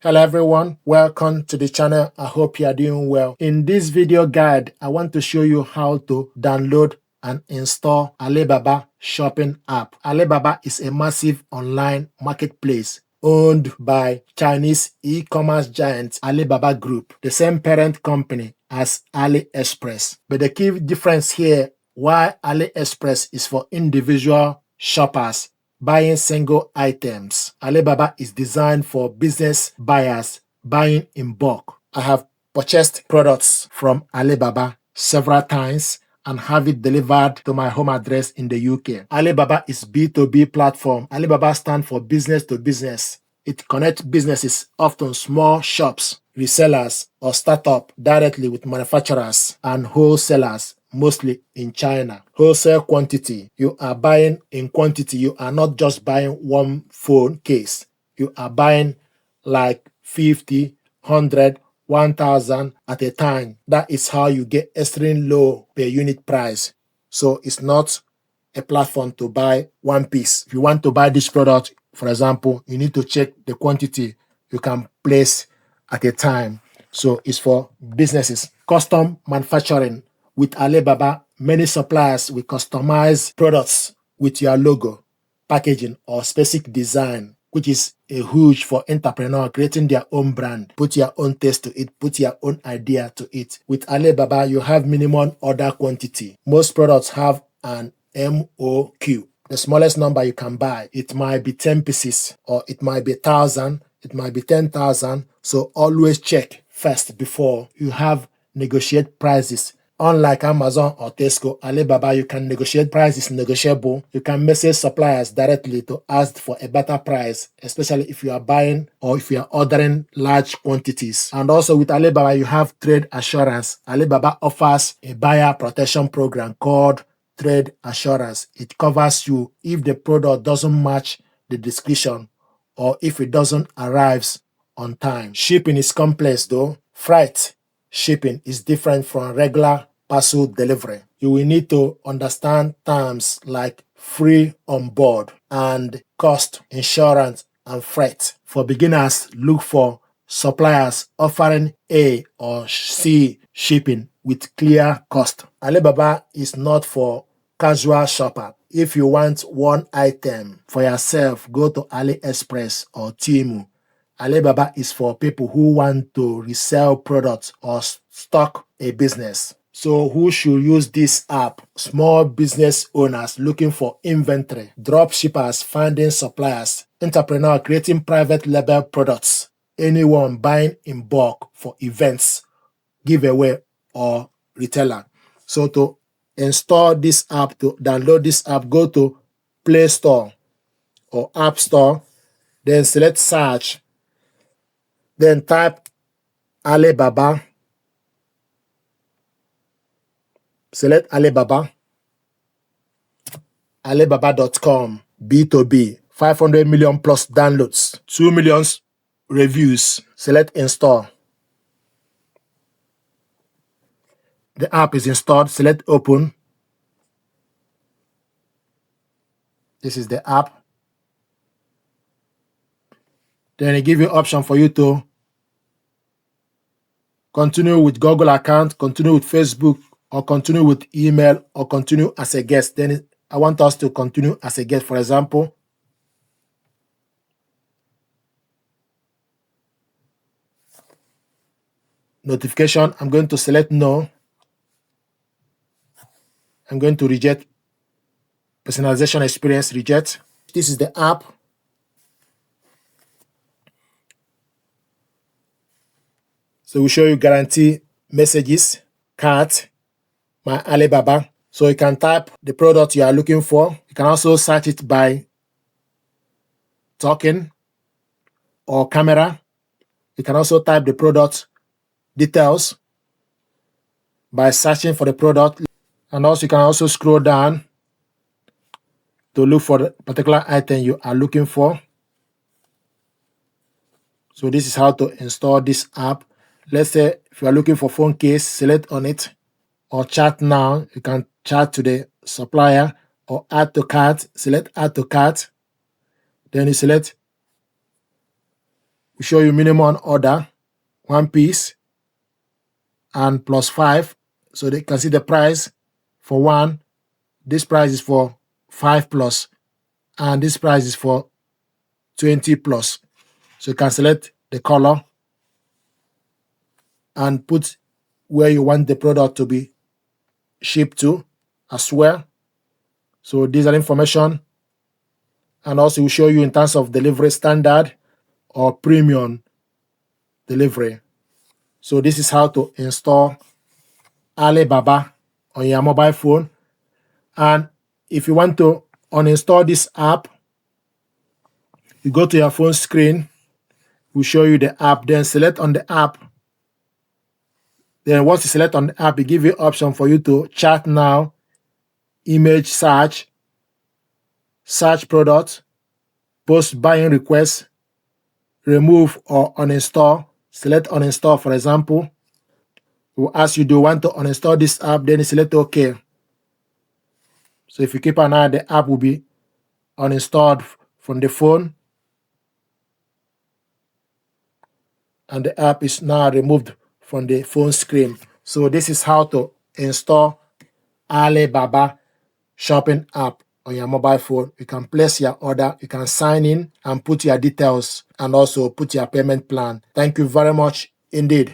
Hello everyone, welcome to the channel. I hope you are doing well. In this video guide, I want to show you how to download and install Alibaba shopping app. Alibaba is a massive online marketplace owned by Chinese e-commerce giant Alibaba Group, the same parent company as AliExpress. But the key difference here, why AliExpress is for individual shoppers buying single items. Alibaba is designed for business buyers buying in bulk. I have purchased products from Alibaba several times and have it delivered to my home address in the UK. Alibaba is B2B platform. Alibaba stands for business to business. It connects businesses, often small shops, resellers, or startup directly with manufacturers and wholesalers, mostly in China. Wholesale quantity. You are buying in quantity. You are not just buying one phone case. You are buying like 50, 100, 1,000 at a time. That is how you get extremely low per unit price. So it's not a platform to buy one piece. If you want to buy this product, for example, you need to check the quantity you can place at a time. So it's for businesses. Custom manufacturing. With Alibaba, many suppliers will customize products with your logo, packaging, or specific design, which is a huge for entrepreneur creating their own brand. Put your own taste to it, put your own idea to it. With Alibaba, you have minimum order quantity. Most products have an MOQ, the smallest number you can buy. It might be 10 pieces, or it might be 1,000, it might be 10,000. So always check first before you have negotiate prices. Unlike Amazon or Tesco, Alibaba, you can negotiate prices negotiable. You can message suppliers directly to ask for a better price, especially if you are buying or if you are ordering large quantities. And also with Alibaba, you have trade assurance. Alibaba offers a buyer protection program called trade assurance. It covers you if the product doesn't match the description or if it doesn't arrive on time. Shipping is complex though. Freight shipping is different from regular parcel delivery. You will need to understand terms like free on board and cost, insurance, and freight. For beginners, look for suppliers offering A or C shipping with clear cost. Alibaba is not for casual shopper. If you want one item for yourself, go to AliExpress or Temu. Alibaba is for people who want to resell products or stock a business. So who should use this app? Small business owners looking for inventory, drop shippers finding suppliers, entrepreneur creating private label products, anyone buying in bulk for events, giveaway, or retailer. So to install this app, to download this app, go to Play Store or App Store, then select search, then type Alibaba, select Alibaba, Alibaba.com, B2B, 500 million plus downloads, 2 million reviews. Select install. The app is installed. Select open. This is the app. Then it gives you option for you to continue with Google account, continue with Facebook, or continue with email, or continue as a guest. Then I want us to continue as a guest, for example. Notification, I'm going to select no. I'm going to reject. Personalization experience, reject. This is the app. So we show you guarantee messages, cart, my Alibaba. So you can type the product you are looking for. You can also search it by talking or camera. You can also type the product details by searching for the product. And also you can also scroll down to look for the particular item you are looking for. So this is how to install this app. Let's say if you are looking for phone case, select on it, or chat now. You can chat to the supplier or add to cart. Select add to cart. Then you select We show you minimum order, 1 piece, and +5. So they can see the price for 1. This price is for 5 plus, and this price is for 20 plus. So you can select the color and put where you want the product to be shipped to as well. So these are information, and also will show you in terms of delivery standard or premium delivery. So this is how to install Alibaba on your mobile phone. And if you want to uninstall this app, you go to your phone screen, we'll show you the app, then select on the app. Then once you select on the app, it gives you option for you to chat now, image search, search product, post buying request, remove or uninstall. Select uninstall, for example. We'll ask you, do you want to uninstall this app? Then you select OK. So if you keep an eye, the app will be uninstalled from the phone, and the app is now removed from the phone screen. So this is how to install Alibaba shopping app on your mobile phone. You can place your order, you can sign in and put your details, and also put your payment plan. Thank you very much indeed.